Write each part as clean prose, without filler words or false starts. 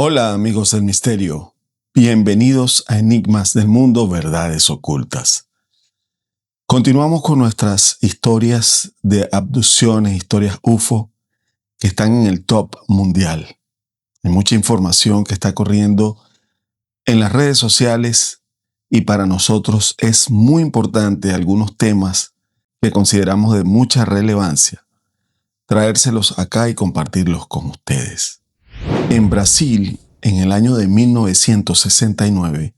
Hola amigos del misterio, bienvenidos a Enigmas del Mundo, Verdades Ocultas. Continuamos con nuestras historias de abducciones, historias UFO que están en el top mundial. Hay mucha información que está corriendo en las redes sociales y para nosotros es muy importante algunos temas que consideramos de mucha relevancia, traérselos acá y compartirlos con ustedes. En Brasil, en el año de 1969,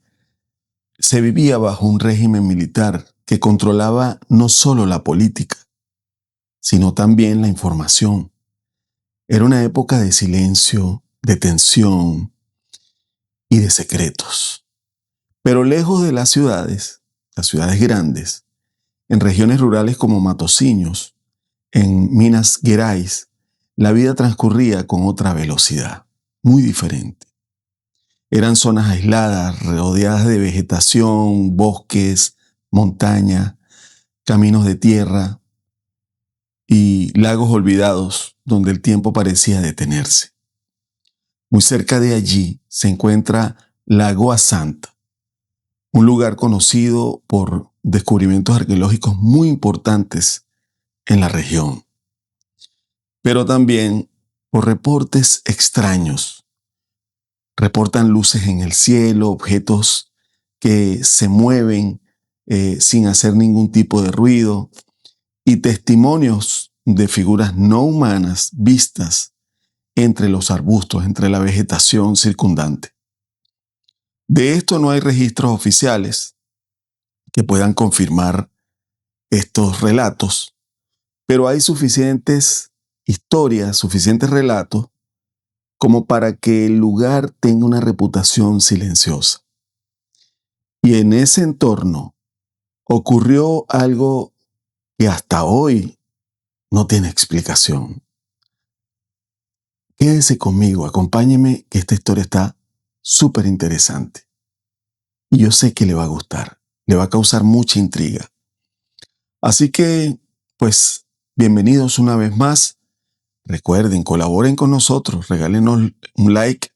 se vivía bajo un régimen militar que controlaba no solo la política, sino también la información. Era una época de silencio, de tensión y de secretos. Pero lejos de las ciudades grandes, en regiones rurales como Matosinhos, en Minas Gerais, la vida transcurría con otra velocidad, muy diferente. Eran zonas aisladas, rodeadas de vegetación, bosques, montaña, caminos de tierra y lagos olvidados donde el tiempo parecía detenerse. Muy cerca de allí se encuentra Lagoa Santa, un lugar conocido por descubrimientos arqueológicos muy importantes en la región, pero también por reportes extraños. Reportan luces en el cielo, objetos que se mueven sin hacer ningún tipo de ruido y testimonios de figuras no humanas vistas entre los arbustos, entre la vegetación circundante. De esto no hay registros oficiales que puedan confirmar estos relatos, pero hay suficientes historias, suficientes relatos como para que el lugar tenga una reputación silenciosa. Y en ese entorno ocurrió algo que hasta hoy no tiene explicación. Quédese conmigo, acompáñeme, que esta historia está súper interesante. Y yo sé que le va a gustar, le va a causar mucha intriga. Así que, pues, bienvenidos una vez más. Recuerden, colaboren con nosotros, regálenos un like,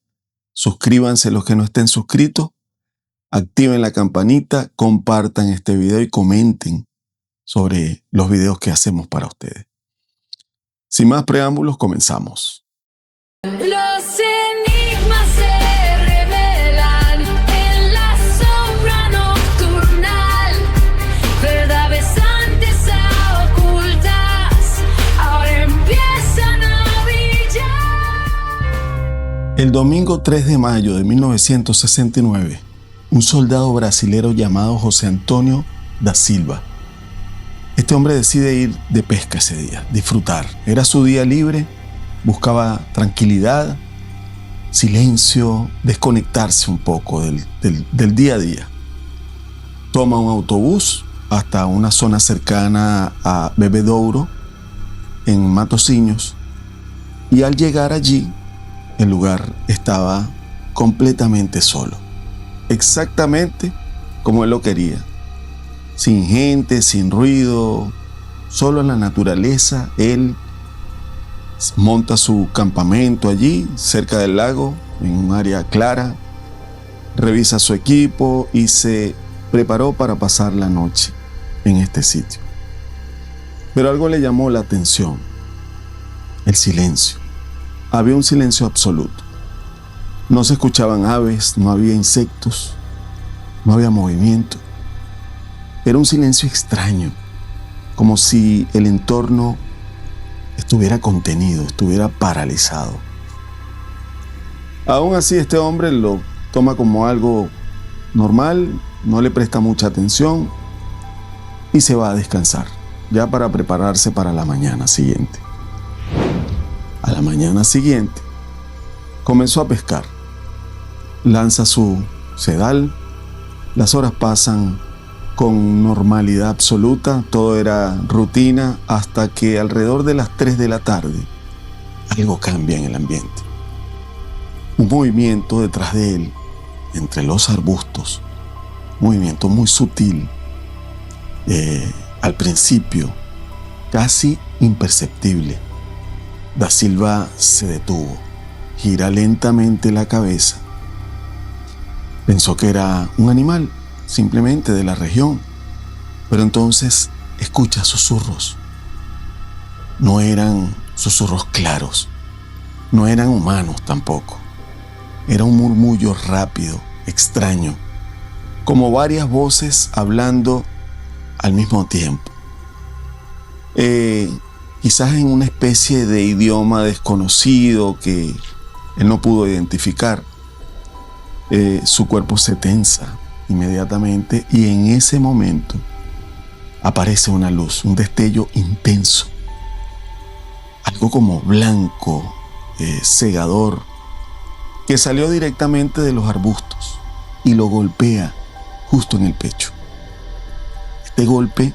suscríbanse los que no estén suscritos, activen la campanita, compartan este video y comenten sobre los videos que hacemos para ustedes. Sin más preámbulos, comenzamos. Los enigmas se revelan en la sombra nocturnal, verdades antes ocultas, ahora empiezan a brillar. El domingo 3 de mayo de 1969, un soldado brasilero llamado José Antônio da Silva. Este hombre decide ir de pesca ese día, disfrutar. Era su día libre, buscaba tranquilidad, silencio, desconectarse un poco del día a día. Toma un autobús hasta una zona cercana a Bebedouro, en Matosinhos, y al llegar allí, el lugar estaba completamente solo, exactamente como él lo quería, sin gente, sin ruido, solo en la naturaleza. Él monta su campamento allí, cerca del lago, en un área clara, revisa su equipo y se preparó para pasar la noche en este sitio. Pero algo le llamó la atención: el silencio. Había un silencio absoluto. No se escuchaban aves, no había insectos, no había movimiento. Era un silencio extraño, como si el entorno estuviera contenido, estuviera paralizado. Aún así, este hombre lo toma como algo normal, no le presta mucha atención y se va a descansar, ya para prepararse para la mañana siguiente. A la mañana siguiente, comenzó a pescar. Lanza su sedal, las horas pasan con normalidad absoluta, todo era rutina, hasta que alrededor de las 3 de la tarde algo cambia en el ambiente. Un movimiento detrás de él, entre los arbustos, un movimiento muy sutil, al principio casi imperceptible. Da Silva se detuvo, gira lentamente la cabeza. Pensó que era un animal, simplemente de la región, pero entonces escucha susurros. No eran susurros claros, no eran humanos tampoco. Era un murmullo rápido, extraño, como varias voces hablando al mismo tiempo. Quizás en una especie de idioma desconocido que él no pudo identificar. Su cuerpo se tensa inmediatamente y en ese momento aparece una luz, un destello intenso, algo como blanco, cegador, que salió directamente de los arbustos y lo golpea justo en el pecho. Este golpe,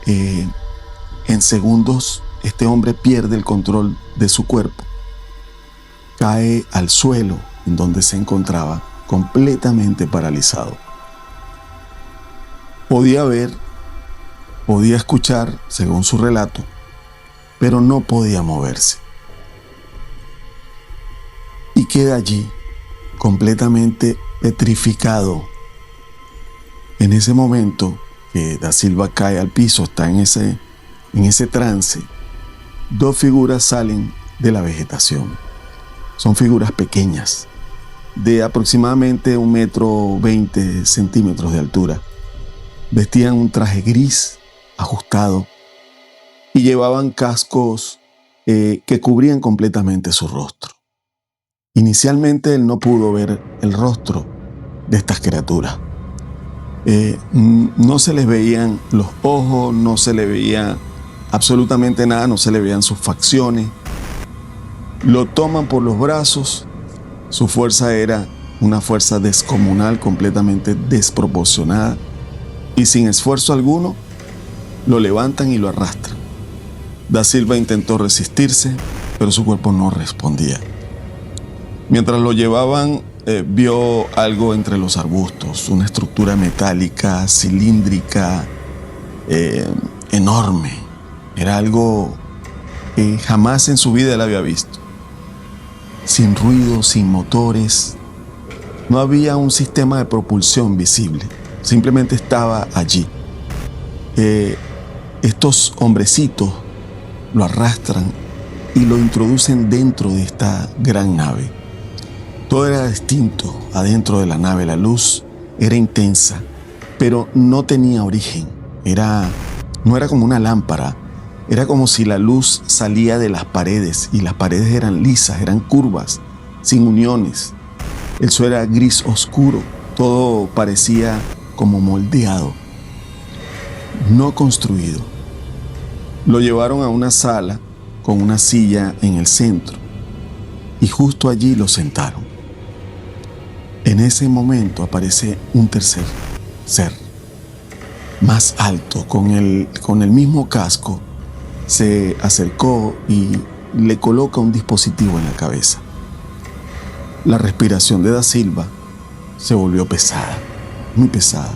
en segundos, este hombre pierde el control de su cuerpo, cae al suelo en donde se encontraba, completamente paralizado. Podía ver, podía escuchar, según su relato, pero no podía moverse. Y queda allí, completamente petrificado. En ese momento que Da Silva cae al piso, está en ese trance, dos figuras salen de la vegetación. Son figuras pequeñas, de aproximadamente 1,20 m de altura. Vestían un traje gris, ajustado, y llevaban cascos que cubrían completamente su rostro. Inicialmente él no pudo ver el rostro de estas criaturas. No se les veían los ojos, no se le veía absolutamente nada, no se le veían sus facciones. Lo toman por los brazos. Su fuerza era una fuerza descomunal, completamente desproporcionada, y sin esfuerzo alguno lo levantan y lo arrastran. Da Silva intentó resistirse, pero su cuerpo no respondía. Mientras lo llevaban, vio algo entre los arbustos, una estructura metálica, cilíndrica, enorme. Era algo que jamás en su vida él había visto. Sin ruido, sin motores. No había un sistema de propulsión visible. Simplemente estaba allí. Estos hombrecitos lo arrastran y lo introducen dentro de esta gran nave. Todo era distinto adentro de la nave. La luz era intensa, pero no tenía origen. No era como una lámpara. Era como si la luz salía de las paredes y las paredes eran lisas, eran curvas, sin uniones. El suelo era gris oscuro, todo parecía como moldeado, no construido. Lo llevaron a una sala con una silla en el centro y justo allí lo sentaron. En ese momento aparece un tercer ser, más alto, con el mismo casco. Se acercó y le coloca un dispositivo en la cabeza. La respiración de Da Silva se volvió pesada, muy pesada.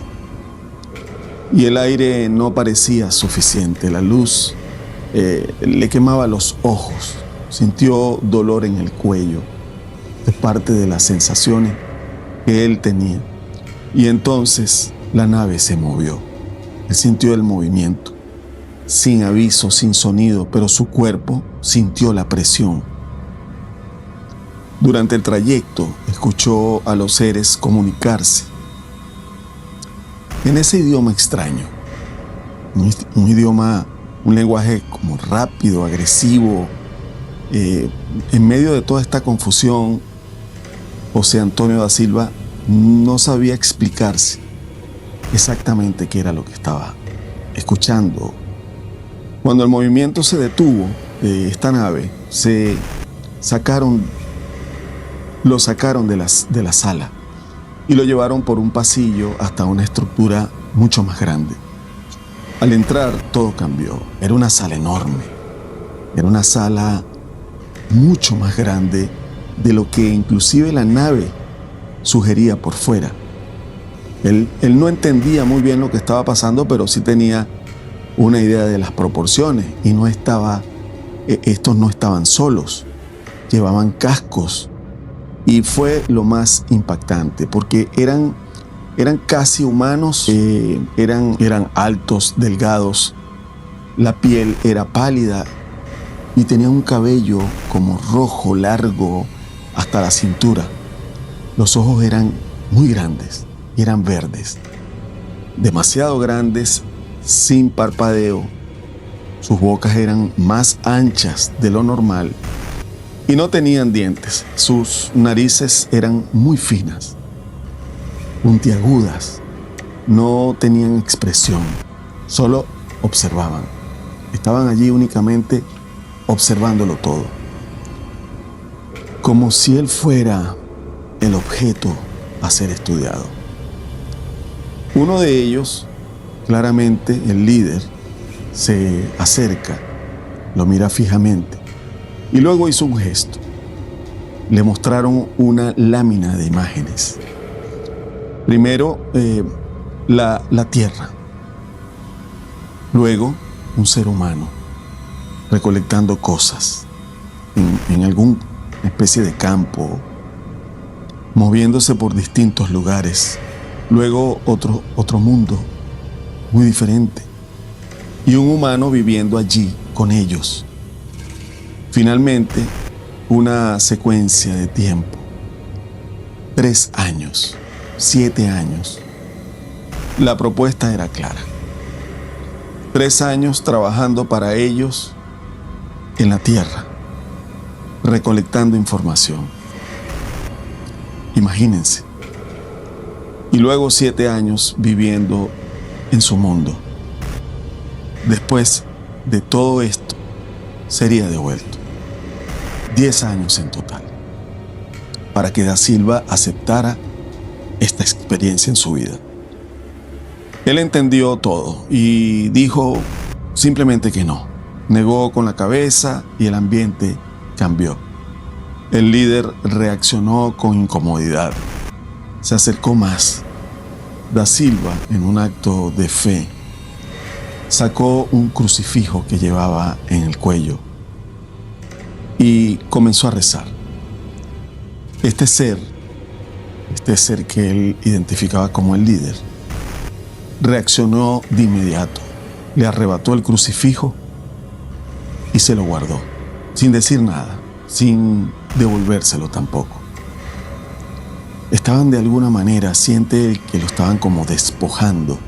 Y el aire no parecía suficiente. La luz le quemaba los ojos. Sintió dolor en el cuello. Es parte de las sensaciones que él tenía. Y entonces la nave se movió. Él sintió el movimiento. Sin aviso, sin sonido, pero su cuerpo sintió la presión. Durante el trayecto, escuchó a los seres comunicarse en ese idioma extraño, un idioma, un lenguaje como rápido, agresivo. En medio de toda esta confusión, José Antonio Da Silva no sabía explicarse exactamente qué era lo que estaba escuchando. Cuando el movimiento se detuvo de esta nave, lo sacaron de la sala y lo llevaron por un pasillo hasta una estructura mucho más grande. Al entrar, todo cambió. Era una sala enorme. Era una sala mucho más grande de lo que inclusive la nave sugería por fuera. Él no entendía muy bien lo que estaba pasando, pero sí tenía una idea de las proporciones y estos no estaban solos. llevaban cascos, y fue lo más impactante porque eran casi humanos, eran altos, delgados, la piel era pálida y tenían un cabello como rojo, largo, hasta la cintura. Los ojos eran muy grandes y eran verdes, demasiado grandes, sin parpadeo. Sus bocas eran más anchas de lo normal y no tenían dientes. Sus narices eran muy finas, puntiagudas. No tenían expresión, solo observaban. Estaban allí únicamente observándolo todo, como si él fuera el objeto a ser estudiado. Uno de ellos, claramente el líder, se acerca, lo mira fijamente y luego hizo un gesto. Le mostraron una lámina de imágenes. Primero, la tierra. Luego, un ser humano recolectando cosas en alguna especie de campo, moviéndose por distintos lugares. Luego otro mundo muy diferente y un humano viviendo allí con ellos. Finalmente, una secuencia de tiempo. 3 años, 7 años. La propuesta era clara. 3 años trabajando para ellos en la tierra, recolectando información. Imagínense. Y luego 7 años viviendo en su mundo. Después de todo esto, sería devuelto. 10 años en total, para que Da Silva aceptara esta experiencia en su vida. Él entendió todo y dijo simplemente que no. Negó con la cabeza y el ambiente cambió. El líder reaccionó con incomodidad. Se acercó más. Da Silva, en un acto de fe, sacó un crucifijo que llevaba en el cuello y comenzó a rezar. Este ser que él identificaba como el líder, reaccionó de inmediato. Le arrebató el crucifijo y se lo guardó, sin decir nada, sin devolvérselo tampoco. Estaban de alguna manera, siente él, que lo estaban como despojando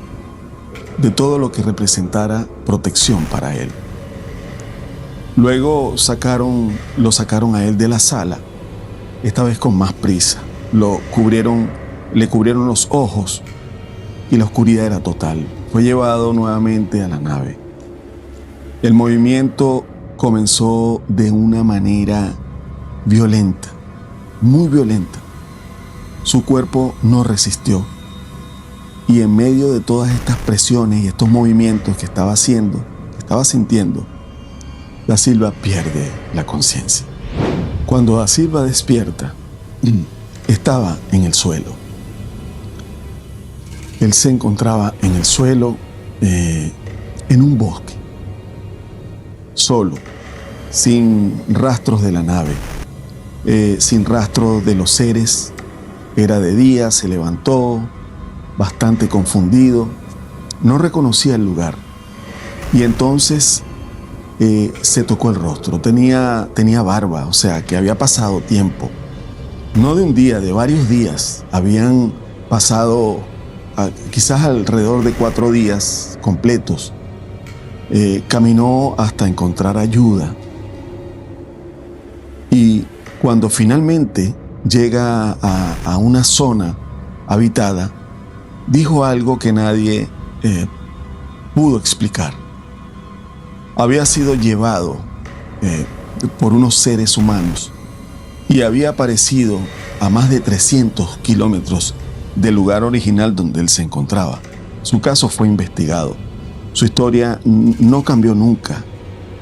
de todo lo que representara protección para él. Luego lo sacaron a él de la sala, esta vez con más prisa. Le cubrieron los ojos y la oscuridad era total. Fue llevado nuevamente a la nave. El movimiento comenzó de una manera violenta, muy violenta. Su cuerpo no resistió. Y en medio de todas estas presiones y estos movimientos que estaba haciendo, que estaba sintiendo, Da Silva pierde la conciencia. Cuando Da Silva despierta, estaba en el suelo. Él se encontraba en el suelo, en un bosque, solo, sin rastros de la nave, sin rastro de los seres. Era de día, se levantó, bastante confundido, no reconocía el lugar. Y entonces se tocó el rostro. Tenía barba, o sea que había pasado tiempo. No de un día, de varios días. Habían pasado quizás alrededor de 4 días completos. Caminó hasta encontrar ayuda. Y cuando finalmente llega a una zona habitada, dijo algo que nadie pudo explicar. Había sido llevado por unos seres humanos y había aparecido a más de 300 kilómetros del lugar original donde él se encontraba. Su caso fue investigado. Su historia no cambió nunca,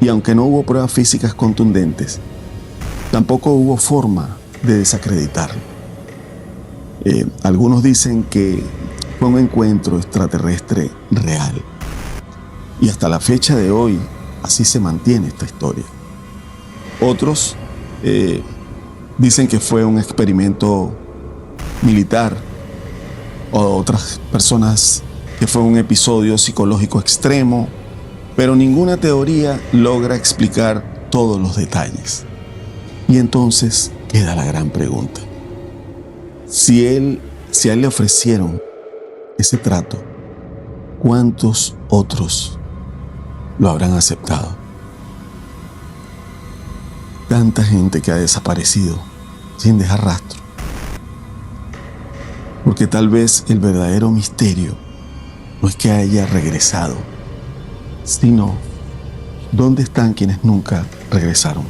y aunque no hubo pruebas físicas contundentes, tampoco hubo forma de desacreditarlo. Algunos dicen que fue un encuentro extraterrestre real, y hasta la fecha de hoy así se mantiene esta historia. Otros Dicen que fue un experimento militar, o otras personas que fue un episodio psicológico extremo, pero ninguna teoría logra explicar todos los detalles. Y entonces queda la gran pregunta. Si a él le ofrecieron ese trato, ¿cuántos otros lo habrán aceptado? Tanta gente que ha desaparecido sin dejar rastro. Porque tal vez el verdadero misterio no es que haya regresado, sino ¿dónde están quienes nunca regresaron?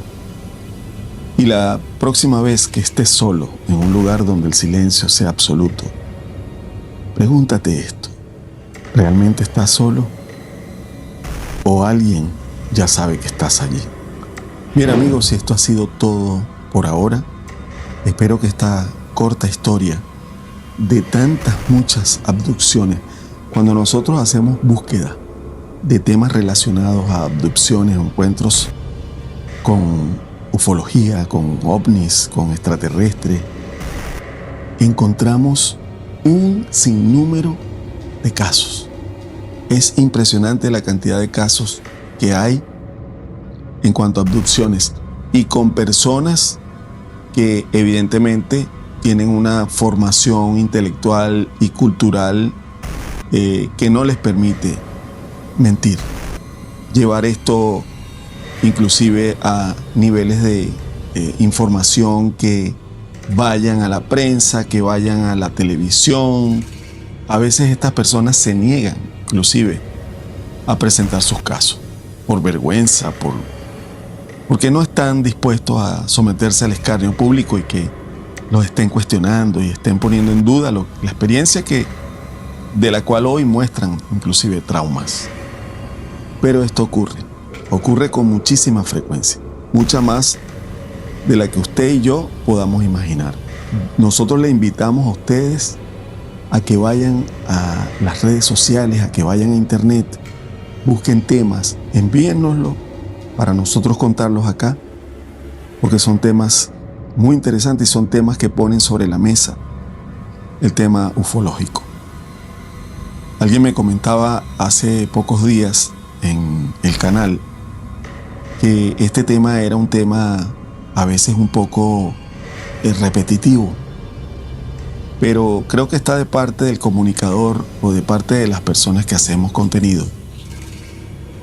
Y la próxima vez que estés solo en un lugar donde el silencio sea absoluto, pregúntate esto: ¿realmente estás solo? ¿O alguien ya sabe que estás allí? Bien, amigos, esto ha sido todo por ahora. Espero que esta corta historia de tantas, muchas abducciones, cuando nosotros hacemos búsqueda de temas relacionados a abducciones o encuentros con ufología, con ovnis, con extraterrestres, encontramos un sinnúmero de casos. Es impresionante la cantidad de casos que hay en cuanto a abducciones, y con personas que evidentemente tienen una formación intelectual y cultural que no les permite mentir, llevar esto inclusive a niveles de información que vayan a la prensa, que vayan a la televisión. A veces estas personas se niegan inclusive a presentar sus casos por vergüenza, porque no están dispuestos a someterse al escarnio público y que los estén cuestionando y estén poniendo en duda la experiencia de la cual hoy muestran inclusive traumas. Pero esto ocurre con muchísima frecuencia, mucha más de la que usted y yo podamos imaginar. Nosotros le invitamos a ustedes a que vayan a las redes sociales, a que vayan a internet, busquen temas, envíennoslo para nosotros contarlos acá, porque son temas muy interesantes y son temas que ponen sobre la mesa el tema ufológico. Alguien me comentaba hace pocos días en el canal que este tema era un tema a veces un poco repetitivo, pero creo que está de parte del comunicador o de parte de las personas que hacemos contenido,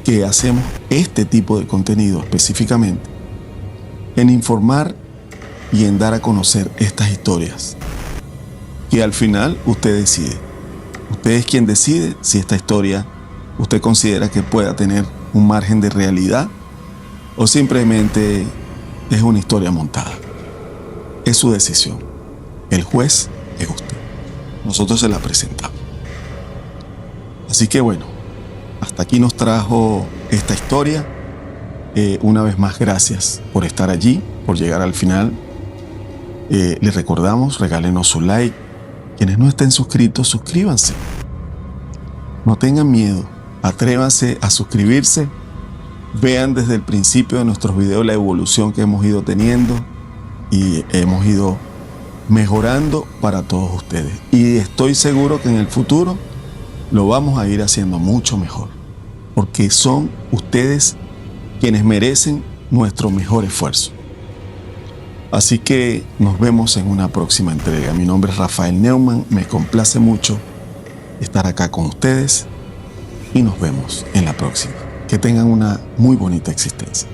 que hacemos este tipo de contenido específicamente, en informar y en dar a conocer estas historias, que al final usted decide. Usted es quien decide si esta historia usted considera que pueda tener un margen de realidad o simplemente es una historia montada. Es su decisión. El juez es usted. Nosotros se la presentamos. Así que bueno, hasta aquí nos trajo esta historia. Una vez más, gracias por estar allí, por llegar al final. Les recordamos, regálenos su like. Quienes no estén suscritos, suscríbanse. No tengan miedo, atrévanse a suscribirse. Vean desde el principio de nuestros videos la evolución que hemos ido teniendo y hemos ido mejorando para todos ustedes. Y estoy seguro que en el futuro lo vamos a ir haciendo mucho mejor, porque son ustedes quienes merecen nuestro mejor esfuerzo. Así que nos vemos en una próxima entrega. Mi nombre es Rafael Neumann, me complace mucho estar acá con ustedes y nos vemos en la próxima. Que tengan una muy bonita existencia.